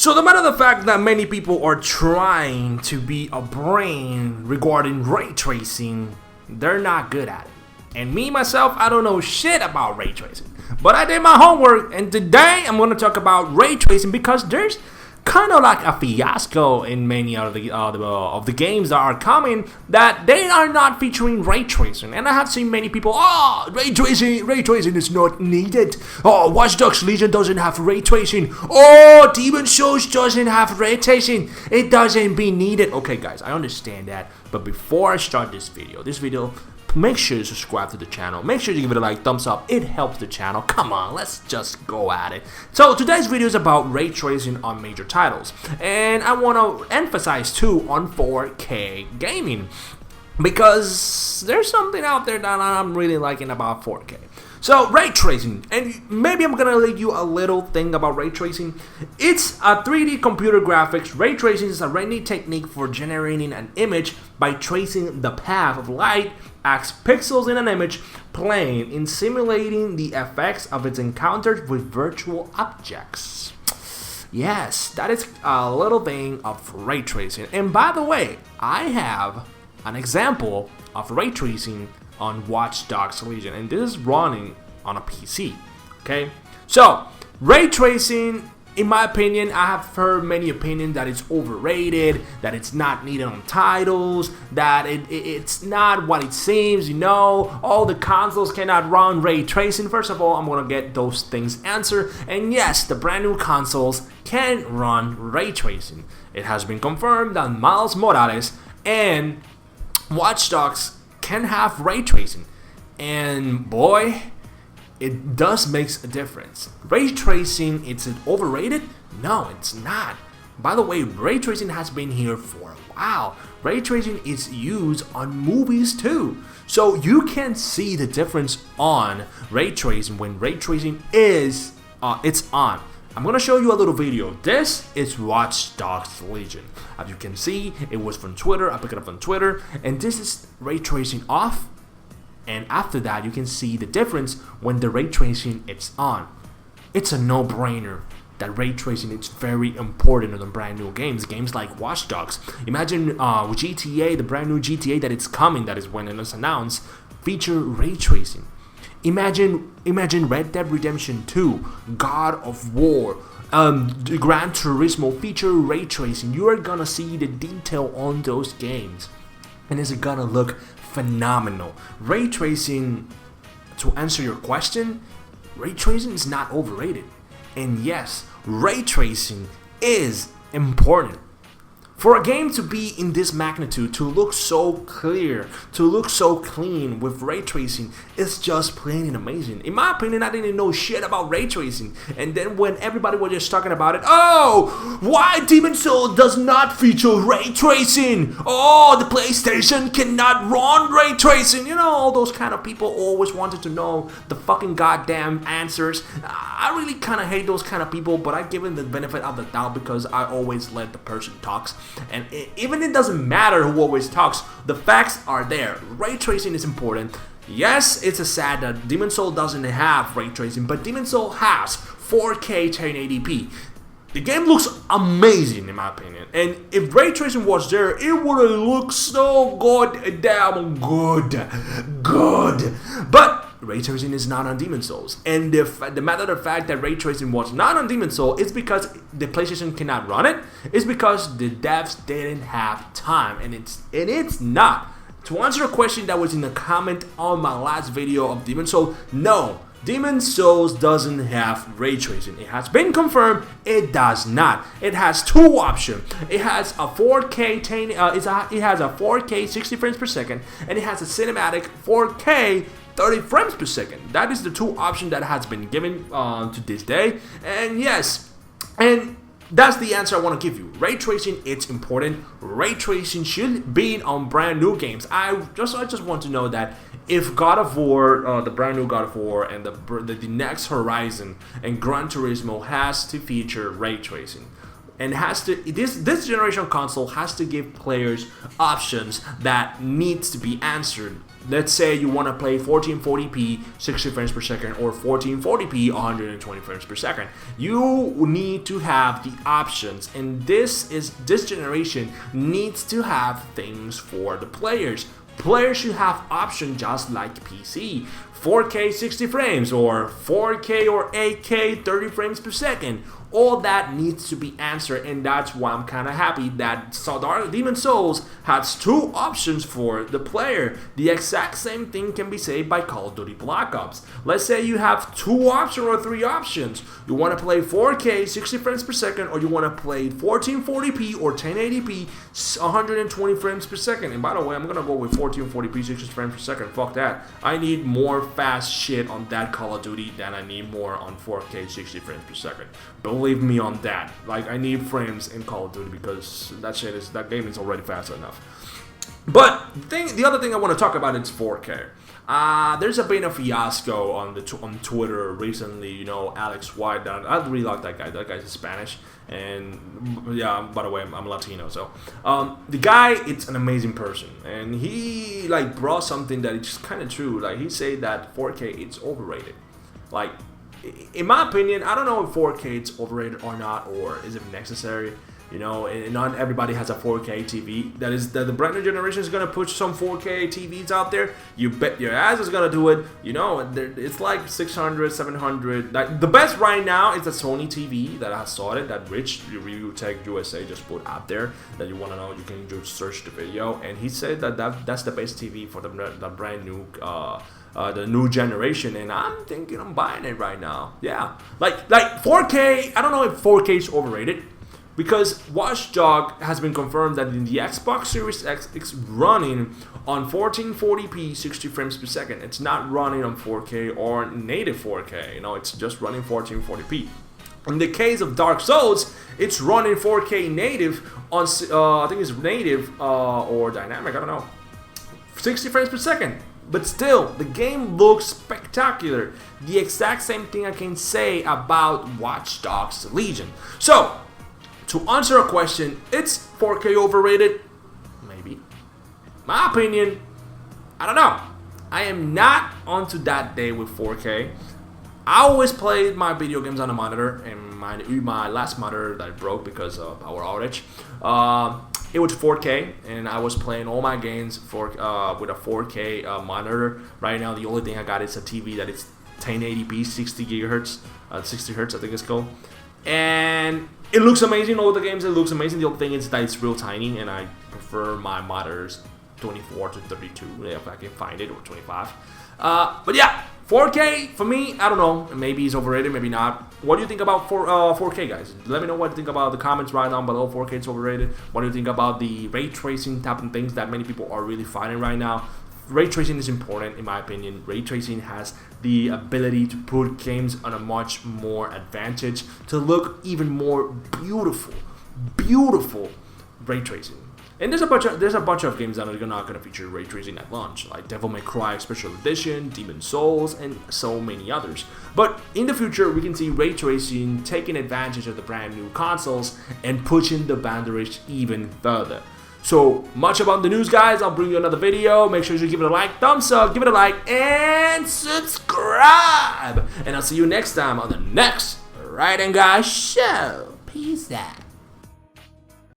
So no matter the fact that many people are trying to be a brain regarding ray tracing, they're not good at it. And me, myself, I don't know shit about ray tracing. But I did my homework, and today I'm going to talk about ray tracing because there's kind of like a fiasco in many of the games that are coming that they are not featuring ray tracing. And I have seen many people, ray tracing is not needed. Oh, Watch Dogs Legion doesn't have ray tracing. Oh, Demon's Souls doesn't have ray tracing. It doesn't be needed. Okay, guys, I understand that. But before I start this video, make sure you subscribe to the channel. Make sure you give it a like, thumbs up. It helps the channel. Come on, let's just go at it. So today's video is about ray tracing on major titles. And I want to emphasize too on 4K gaming. Because there's something out there that I'm really liking about 4K. So ray tracing, and maybe I'm gonna leave you a little thing about ray tracing. It's a 3D computer graphics. Ray tracing is a rendering technique for generating an image by tracing the path of light as pixels in an image plane in simulating the effects of its encounters with virtual objects. Yes, that is a little thing of ray tracing. And by the way, I have an example of ray tracing on Watch Dogs Legion, and this is running on a PC. Okay, so ray tracing, in my opinion, I have heard many opinions that it's overrated, that it's not needed on titles, that it's not what it seems. You know, all the consoles cannot run ray tracing. First of all, I'm gonna get those things answered. And yes, the brand new consoles can run ray tracing. It has been confirmed that Miles Morales and Watch Dogs can have ray tracing, and boy, it does makes a difference. Ray tracing, is it overrated? No, it's not. By the way, ray tracing has been here for a while. Ray tracing is used on movies too, so you can see the difference on ray tracing when ray tracing is it's on. I'm gonna show you a little video. This is Watch Dogs Legion. As you can see, it was from Twitter. I picked it up on Twitter, and this is ray tracing off. And after that, you can see the difference when the ray tracing is on. It's a no-brainer that ray tracing is very important in the brand new games. Games like Watch Dogs. Imagine GTA, the brand new GTA that it's coming, that is when it is announced, feature ray tracing. Imagine Red Dead Redemption 2, God of War, Gran Turismo feature ray tracing. You are gonna see the detail on those games, and it's gonna look phenomenal. Ray tracing, to answer your question, ray tracing is not overrated. And yes, ray tracing is important. For a game to be in this magnitude, to look so clear, to look so clean with ray tracing, it's just plain amazing. In my opinion, I didn't know shit about ray tracing. And then when everybody was just talking about it, oh, why Demon's Souls does not feature ray tracing? Oh, the PlayStation cannot run ray tracing. You know, all those kind of people always wanted to know the fucking goddamn answers. I really kind of hate those kind of people, but I give them the benefit of the doubt because I always let the person talk. And even it doesn't matter who always talks, the facts are there. Ray tracing is important. Yes, it's a sad that Demon's Souls doesn't have ray tracing, but Demon's Souls has 4K 1080p. The game looks amazing in my opinion, and if ray tracing was there, it would have looked so goddamn good. But ray tracing is not on Demon's Souls, and the matter of fact that ray tracing was not on Demon's Souls is because the PlayStation cannot run it. It's because the devs didn't have time, and it's not. To answer a question that was in the comment on my last video of Demon's Souls, no, Demon's Souls doesn't have ray tracing. It has been confirmed. It does not. It has two options. It has a 4K it has a 4K 60 frames per second, and it has a cinematic 4K 30 frames per second. That is the two options that has been given to this day. And yes, and that's the answer I want to give you. Ray tracing, it's important. Ray tracing should be on brand new games. I just want to know that if God of War, the brand new God of War, and the next Horizon and Gran Turismo has to feature ray tracing, and has to this generation console has to give players options that needs to be answered Let's say you want to play 1440p 60 frames per second or 1440p 120 frames per second. You need to have the options, and this generation needs to have things for the players. Players should have options just like PC. 4K 60 frames or 4K or 8K 30 frames per second. All that needs to be answered, and that's why I'm kind of happy that Demon Souls has two options for the player. The exact same thing can be said by Call of Duty Black Ops. Let's say you have two options or three options. You want to play 4K 60 frames per second, or you want to play 1440p or 1080p 120 frames per second. And by the way, I'm gonna go with 1440p 60 frames per second. Fuck that. I need more fast shit on that Call of Duty than I need more on 4K 60 frames per second. Believe me on that. Like, I need frames in Call of Duty because that game is already fast enough. But the other thing I want to talk about is 4K. There's been a fiasco on Twitter recently. You know, Alex White. I really like that guy. That guy's Spanish, and yeah. By the way, I'm Latino, so the guy, it's an amazing person, and he like brought something that is kind of true. Like, he said that 4K it's overrated. Like, in my opinion, I don't know if 4K is overrated or not, or is it necessary. You know, and not everybody has a 4K TV. That the brand new generation is gonna push some 4K TVs out there. You bet your ass is gonna do it. You know, it's like 600, 700. Like, the best right now is the Sony TV that I saw it. That Rich Review Tech USA just put out there. That you wanna know, you can just search the video, and he said that's the best TV for the brand new. The new generation, and I'm thinking I'm buying it right now. Yeah, like 4K. I don't know if 4K is overrated, because Watch Dogs has been confirmed that in the Xbox Series X, it's running on 1440p 60 frames per second. It's not running on 4K or native 4K. You know, it's just running 1440p. In the case of Dark Souls, it's running 4K native on I think it's native or dynamic. I don't know, 60 frames per second. But still, the game looks spectacular. The exact same thing I can say about Watch Dogs Legion. So, to answer a question, it's 4K overrated? Maybe. My opinion, I don't know. I am not onto that day with 4K. I always played my video games on a monitor, and my last monitor that broke because of power outage. It was 4K, and I was playing all my games with a 4K monitor. Right now, the only thing I got is a TV that is 1080p, 60 gigahertz, 60 hertz, I think it's called. And it looks amazing. All the games, it looks amazing. The only thing is that it's real tiny, and I prefer my monitors 24 to 32, if I can find it, or 25. But yeah, 4K, for me, I don't know. Maybe it's overrated, maybe not. What do you think about 4K, guys? Let me know what you think about the comments right down below. 4K is overrated. What do you think about the ray tracing type of things that many people are really fighting right now? Ray tracing is important, in my opinion. Ray tracing has the ability to put games on a much more advantage, to look even more beautiful ray tracing. And there's a bunch of games that are not going to feature ray tracing at launch, like Devil May Cry Special Edition, Demon Souls, and so many others. But in the future, we can see ray tracing taking advantage of the brand new consoles and pushing the boundaries even further. So much about the news, guys. I'll bring you another video. Make sure you give it a like, thumbs up, give it a like, and subscribe. And I'll see you next time on the next Right and Guys show. Peace out.